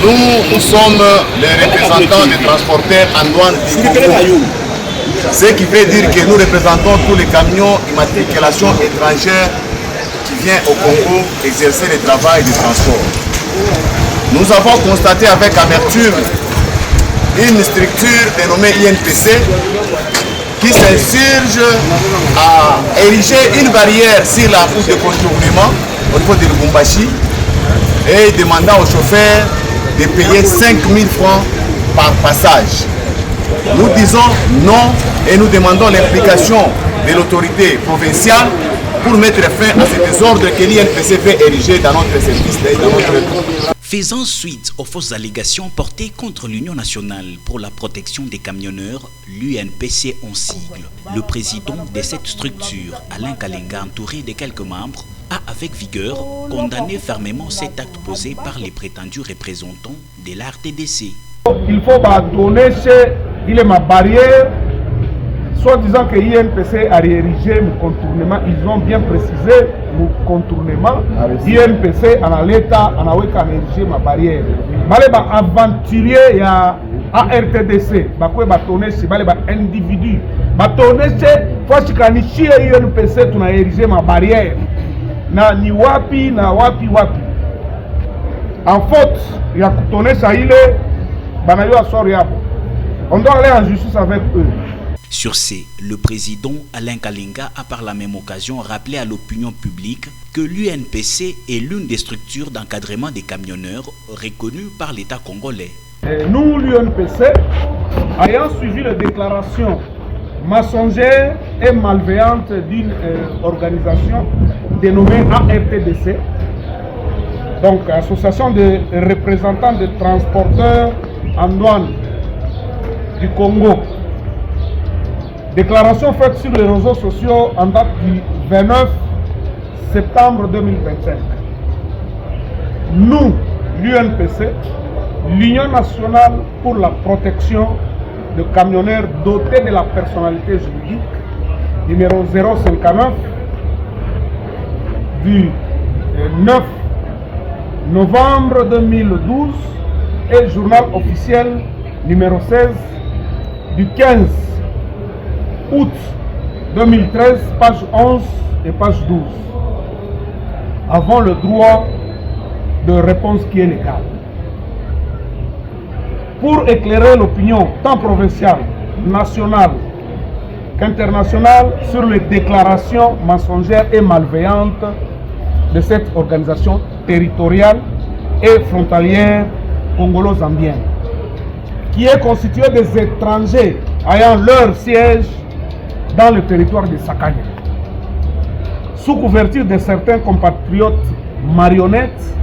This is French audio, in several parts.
Nous sommes les représentants des transporteurs en douane du Congo. Ce qui veut dire que nous représentons tous les camions immatriculation étrangère qui viennent au Congo exercer le travail de transport. Nous avons constaté avec amertume une structure dénommée INPC qui s'insurge à ériger une barrière sur la route de contournement au niveau de Lubumbashi et demandant aux chauffeurs de payer 5 000 francs par passage. Nous disons non et nous demandons l'implication de l'autorité provinciale pour mettre fin à ce désordre que l'INPC fait ériger dans notre service et dans notre... Faisant suite aux fausses allégations portées contre l'Union nationale pour la protection des camionneurs, l'UNPC en sigle, le président de cette structure, Alain Kalenga, entouré de quelques membres, a avec vigueur condamné fermement cet acte posé par les prétendus représentants de la RTDC. Il faut donner chez ma barrière, soit disant que l'INPC a érigé le contournement, ils ont bien précisé le contournement. l'INPC en l'état, en a érigé ma barrière. Les aventuriers, il y a ARTDC, les individus. l'INPC, tu as érigé ma barrière. Na ni wapi, na wapi. En faute, il y a tourné ça, il est. On doit aller en justice avec eux. Sur ce, le président Alain Kalenga a par la même occasion rappelé à l'opinion publique que l'UNPC est l'une des structures d'encadrement des camionneurs reconnues par l'État congolais. Nous, l'UNPC, ayant suivi les déclarations mensongères et malveillantes d'une organisation dénommée ARTDC, donc Association de représentants de transporteurs en douane du Congo. Déclaration faite sur les réseaux sociaux en date du 29 septembre 2025. Nous, l'UNPC, l'Union nationale pour la protection de camionneurs dotés de la personnalité juridique, numéro 059, du 9 novembre 2012, et journal officiel numéro 16 du 15 août 2013, page 11 et page 12, avons le droit de réponse qui est légale. Pour éclairer l'opinion tant provinciale, nationale qu'internationale sur les déclarations mensongères et malveillantes de cette organisation territoriale et frontalière congolo-zambienne, qui est constituée des étrangers ayant leur siège dans le territoire de Sakanya, sous couverture de certains compatriotes marionnettes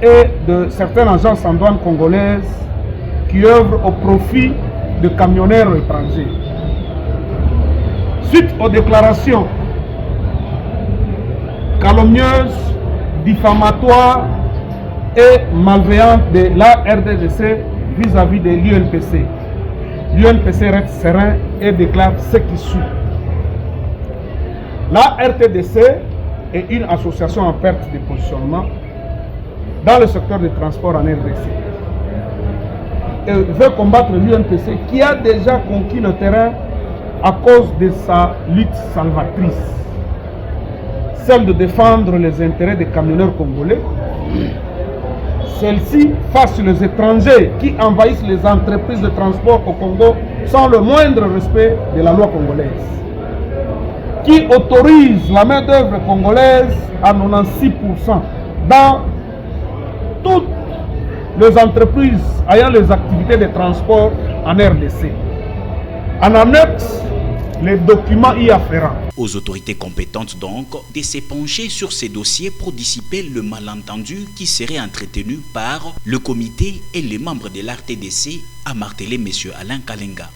et de certaines agences en douane congolaises qui œuvrent au profit de camionneurs étrangers. Suite aux déclarations calomnieuses, diffamatoires et malveillantes de la RDDC vis-à-vis de l'UNPC, l'UNPC reste serein et déclare ce qui suit. La RTDC est une association en perte de positionnement dans le secteur des transports en RDC. Et veut combattre l'UNPC qui a déjà conquis le terrain à cause de sa lutte salvatrice, celle de défendre les intérêts des camionneurs congolais. Celle-ci face les étrangers qui envahissent les entreprises de transport au Congo sans le moindre respect de la loi congolaise, qui autorise la main-d'œuvre congolaise à 96% dans toutes les entreprises ayant les activités de transport en RDC. En annexe, les documents y afférents. Aux autorités compétentes donc de se pencher sur ces dossiers pour dissiper le malentendu qui serait entretenu par le comité et les membres de l'RTDC, a martelé M. Alain Kalenga.